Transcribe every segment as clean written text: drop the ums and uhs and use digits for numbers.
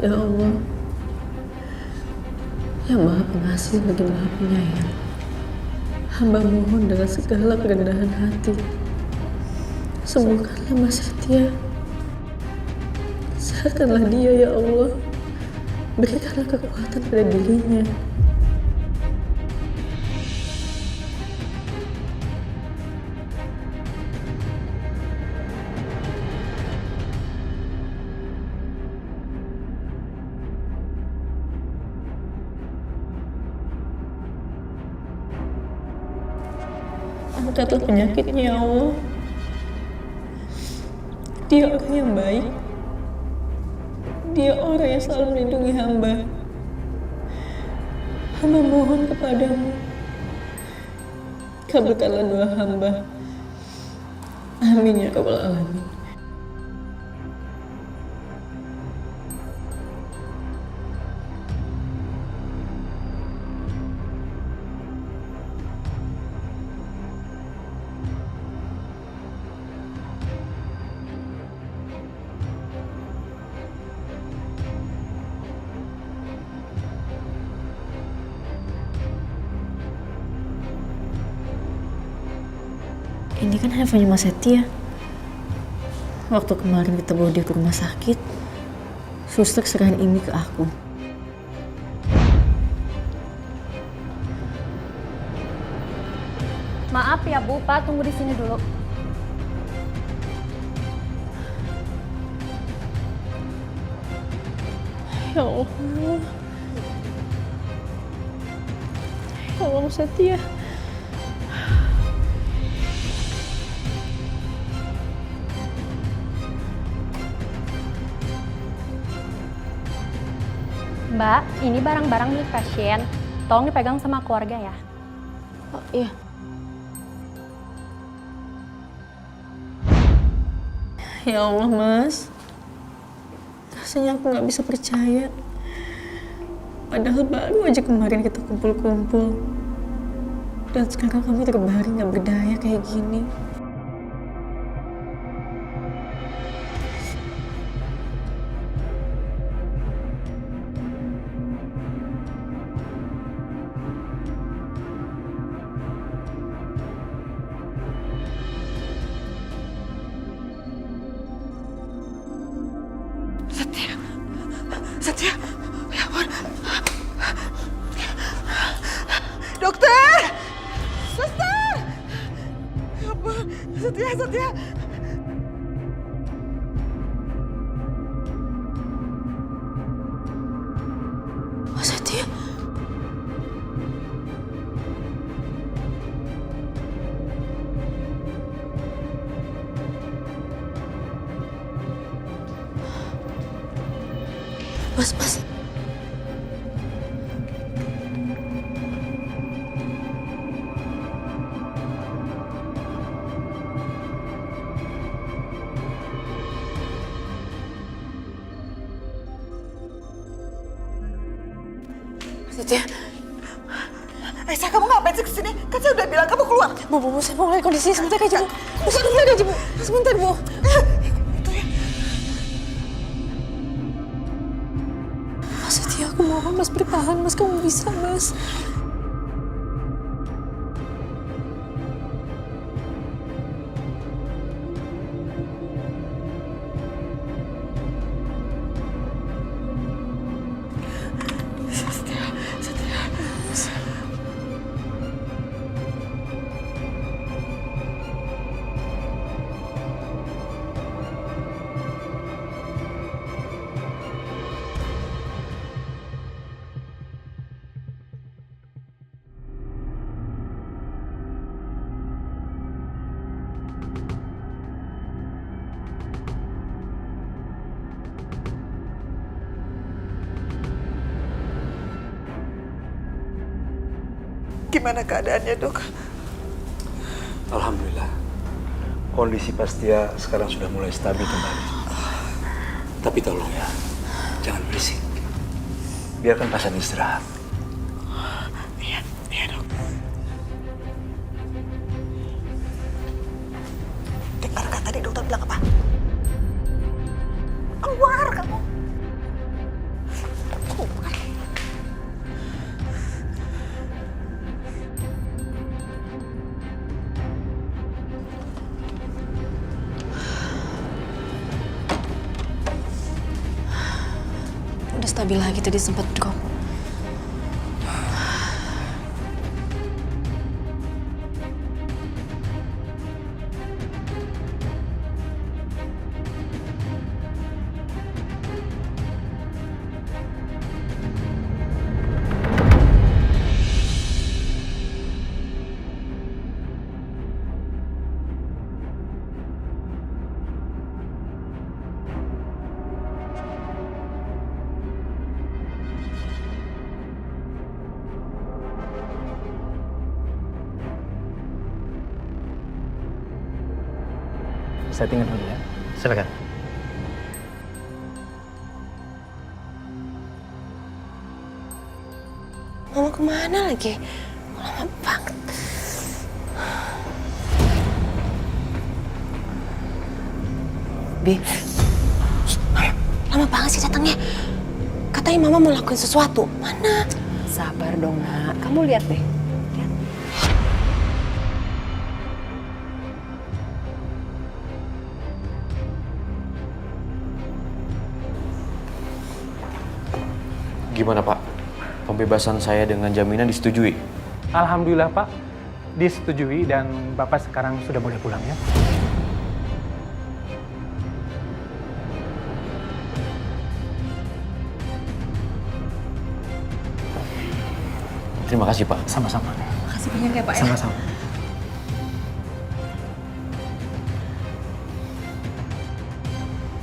Ya Allah, yang Maha Pengasih lagi Maha Penyayang, hamba mohon dengan segala kerendahan hati, sembuhkanlah Mas Setia. Sehatkanlah dia ya Allah. Berikanlah kekuatan pada dirinya. Angkatlah penyakitnya ya Allah. Dia orang yang baik. Dia orang yang selalu melindungi hamba. Hamba mohon kepadamu, kabulkanlah doa hamba. Amin ya rabbal alamin. Ini kan handphonenya Mas Setia. Waktu kemarin kita bawa dia ke rumah sakit, suster serahin ini ke aku. Maaf ya Bu, Pak tunggu di sini dulu. Ya Allah. Ya Allah Mas Setia. Mbak, ini barang-barang milik pasien. Tolong dipegang sama keluarga ya. Oh iya. Ya Allah Mas, rasanya aku gak bisa percaya. Padahal baru aja kemarin kita kumpul-kumpul. Dan sekarang kamu terbaring gak berdaya kayak gini. Setia, ya ampun. Dokter! Suster! Ya ampun, Setia. Mas Setia. Mas. Setia. Aisyah, kamu ngapain sih kesini? Kan saya udah bilang kamu keluar. Bu, saya mau lihat kondisinya sebentar aja, Bu. Sebentar aja, Bu. Sebentar, Bu. Itu ya. Mas Setia, aku mohon Mas bertahan, Mas. Kamu bisa, Mas. Gimana keadaannya, Dok? Alhamdulillah. Kondisi Pastia sekarang sudah mulai stabil kembali. Tapi tolong ya, jangan berisik. Biarkan pasien istirahat. Iya, Dok. Dengar tadi dokter bilang apa? Keluar kamu. stabil lagi, tadi sempat drop. Settingan dulu ya. Silakan. Mama kemana lagi? Lama banget. Bi, lama banget sih datangnya. Katanya Mama mau lakuin sesuatu. Mana? Sabar dong, Nak. Kamu lihat deh. Lihat. Gimana Pak? Pembebasan saya dengan jaminan disetujui? Alhamdulillah Pak, disetujui dan Bapak sekarang sudah boleh pulang ya. Terima kasih Pak. Sama-sama. Makasih banyak ya Pak ya. Sama-sama.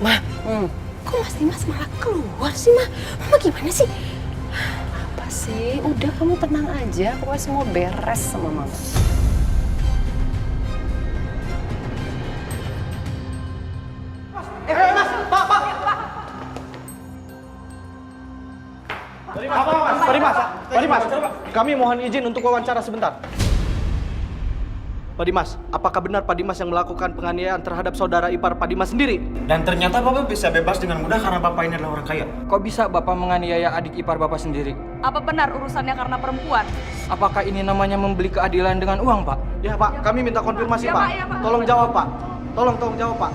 Ma, kok Mas Dimas malah keluar sih, Ma? Mama gimana sih? Apa sih? Udah kamu tenang aja. Pokoknya semua beres sama Mama. Pak Dimas, kami mohon izin untuk wawancara sebentar. Pak Dimas, apakah benar Pak Dimas yang melakukan penganiayaan terhadap saudara ipar Pak Dimas sendiri? Dan ternyata Bapak bisa bebas dengan mudah karena Bapak ini adalah orang kaya. Kok bisa Bapak menganiaya adik ipar Bapak sendiri? Apa benar urusannya karena perempuan? Apakah ini namanya membeli keadilan dengan uang, Pak? Ya Pak, kami minta konfirmasi Ya, Pak. Pak, ya, Pak. Tolong jawab Pak. Tolong jawab Pak.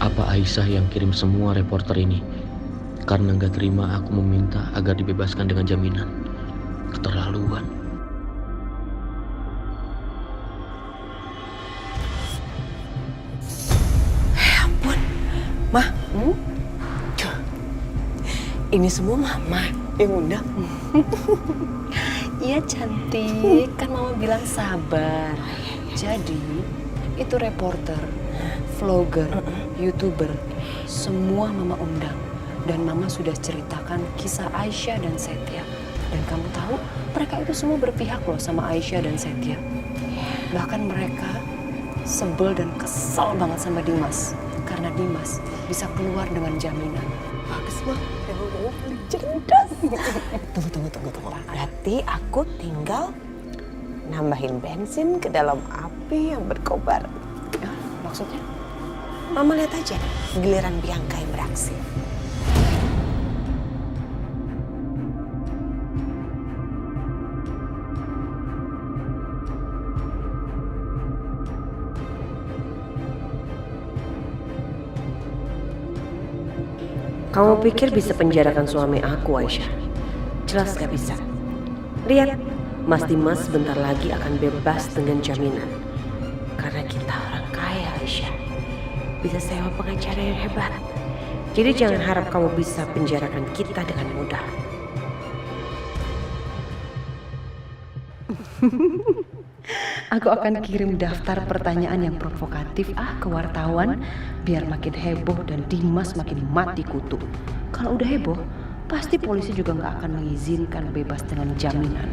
Apa Aisyah yang kirim semua reporter ini? Karena nggak terima aku meminta agar dibebaskan dengan jaminan. Keterlaluan. Ampun, Ma. Ini semua Mama yang undang. Iya cantik, kan Mama bilang sabar. Jadi, itu reporter, vlogger, YouTuber, semua Mama undang. Dan Mama sudah ceritakan kisah Aisyah dan Setia. Dan kamu tahu, mereka itu semua berpihak loh sama Aisyah dan Setia. Bahkan mereka sebel dan kesel banget sama Dimas. Karena Dimas bisa keluar dengan jaminan. Bagus, Ma. Cerdas. Tunggu. Berarti aku tinggal nambahin bensin ke dalam api yang berkobar. Maksudnya? Mama lihat aja giliran Bianca yang beraksi. Kamu pikir bisa penjarakan suami aku, Aisyah? Jelas gak bisa. Lihat, Mas Dimas sebentar lagi akan bebas dengan jaminan. Karena kita orang kaya, Aisyah. Bisa sewa pengacara yang hebat. Jadi jangan harap kamu bisa penjarakan kita dengan mudah. Aku akan kirim daftar pertanyaan yang provokatif ke wartawan biar makin heboh dan Dimas makin mati kutu. Kalau udah heboh, pasti polisi juga nggak akan mengizinkan bebas dengan jaminan.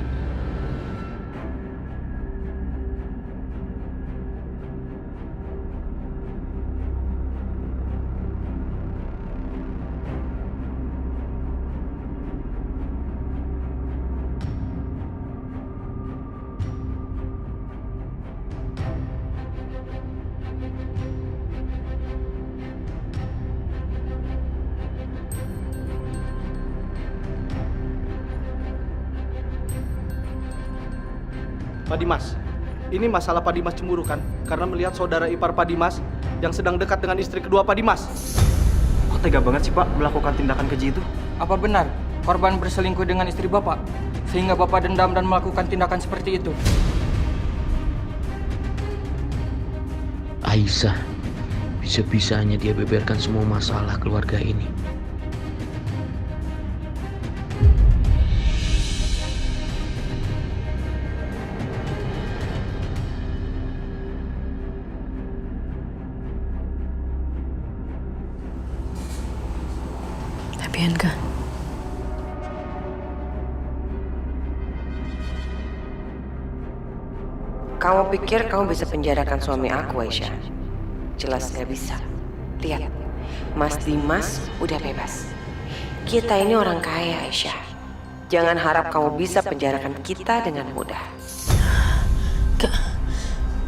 Pak Dimas, ini masalah Pak Dimas cemburu kan? Karena melihat saudara ipar Pak Dimas yang sedang dekat dengan istri kedua Pak Dimas. Kok tega banget sih Pak melakukan tindakan keji itu? Apa benar korban berselingkuh dengan istri Bapak? Sehingga Bapak dendam dan melakukan tindakan seperti itu? Aisyah, bisa-bisanya dia beberkan semua masalah keluarga ini. Tapi Anka, kamu pikir kamu bisa penjarakan suami aku, Aisyah? Jelas gak bisa. Lihat, Mas Dimas udah bebas. Kita ini orang kaya, Aisyah. Jangan harap kamu bisa penjarakan kita dengan mudah. Gak,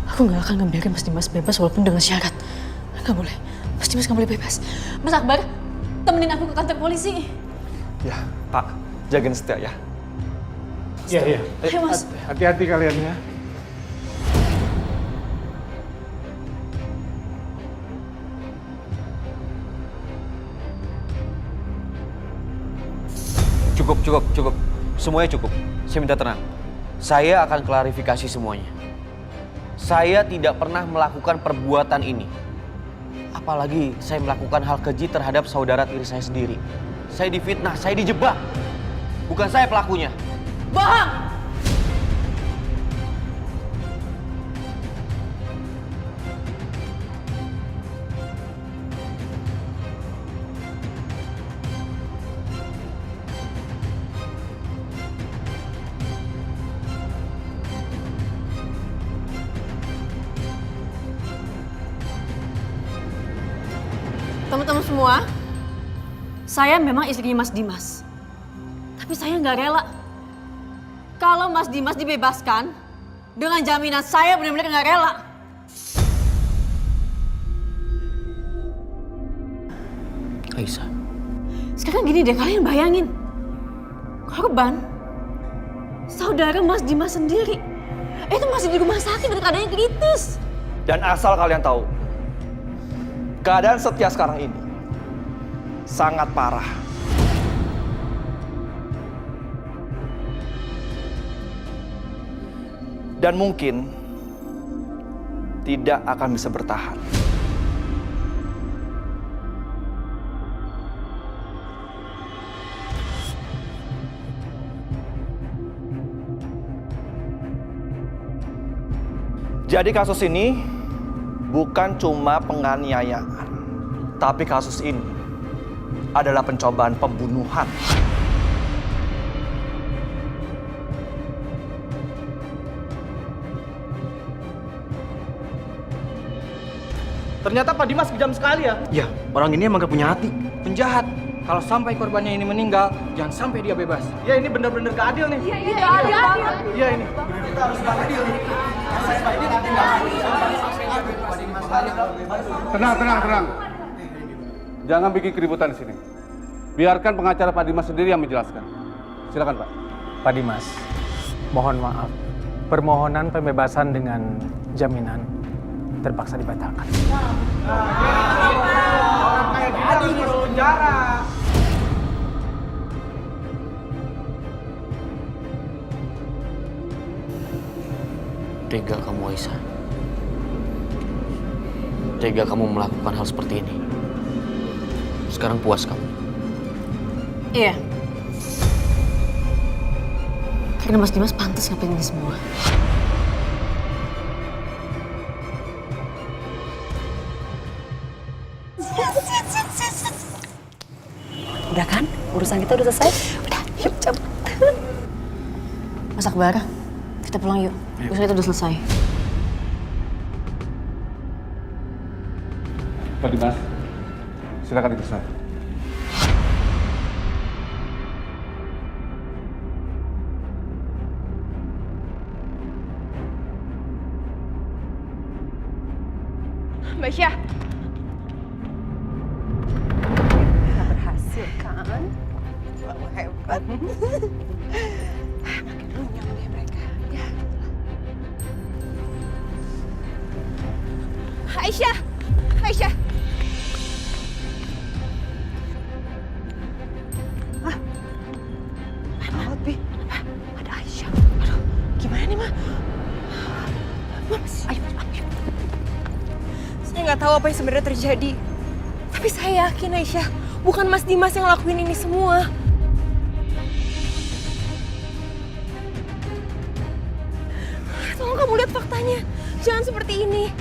aku gak akan ngebiarin Mas Dimas bebas walaupun dengan syarat. Gak boleh, Mas Dimas gak boleh bebas. Mas Akbar, temenin aku ke kantor polisi. Ya, Pak. Jagain Setia ya. Iya. Ayo, Mas. Hati-hati kalian ya. Cukup. Semuanya cukup. Saya minta tenang. Saya akan klarifikasi semuanya. Saya tidak pernah melakukan perbuatan ini. Apalagi saya melakukan hal keji terhadap saudara tiri saya sendiri. Saya difitnah, saya dijebak. Bukan saya pelakunya. Bohong! Teman-teman semua, saya memang istrinya Mas Dimas. Tapi saya nggak rela kalau Mas Dimas dibebaskan dengan jaminan saya benar-benar nggak rela. Aisyah, Sekarang gini deh, kalian bayangin. Korban, saudara Mas Dimas sendiri, itu masih di rumah sakit dan keadaannya kritis. Dan asal kalian tahu, keadaan Setia sekarang ini sangat parah. Dan mungkin tidak akan bisa bertahan. Jadi kasus ini bukan cuma penganiayaan, tapi kasus ini adalah pencobaan pembunuhan. Ternyata Pak Dimas kejam sekali ya. Ya, orang ini emang gak punya hati. Penjahat. Kalau sampai korbannya ini meninggal, jangan sampai dia bebas. Ya ini benar-benar gak adil nih. Iya, gak adil. Iya ini. Tenang. Jangan bikin keributan di sini. Biarkan pengacara Pak Dimas sendiri yang menjelaskan. Silakan, Pak. Pak Dimas, mohon maaf. Permohonan pembebasan dengan jaminan terpaksa dibatalkan. Orang kayak dia harus masuk penjara. tega kamu Aisyah. Tega kamu melakukan hal seperti ini. Sekarang puas kamu? Iya. Karena Mas Dimas pantas ngapain ini semua. Udah kan? Urusan kita udah selesai? Udah, yuk cabut. Mas Akbar, kita pulang yuk. Urusan kita udah selesai. Pak Dimas, silakan ikut saya. Mbak Syah. Berhasil kan? Wah, hebat. Makin runyam deh mereka. Ya. Aisyah. tahu apa yang sebenarnya terjadi. Tapi saya yakin Aisyah, bukan Mas Dimas yang ngelakuin ini semua. Tolong kamu lihat faktanya. Jangan seperti ini.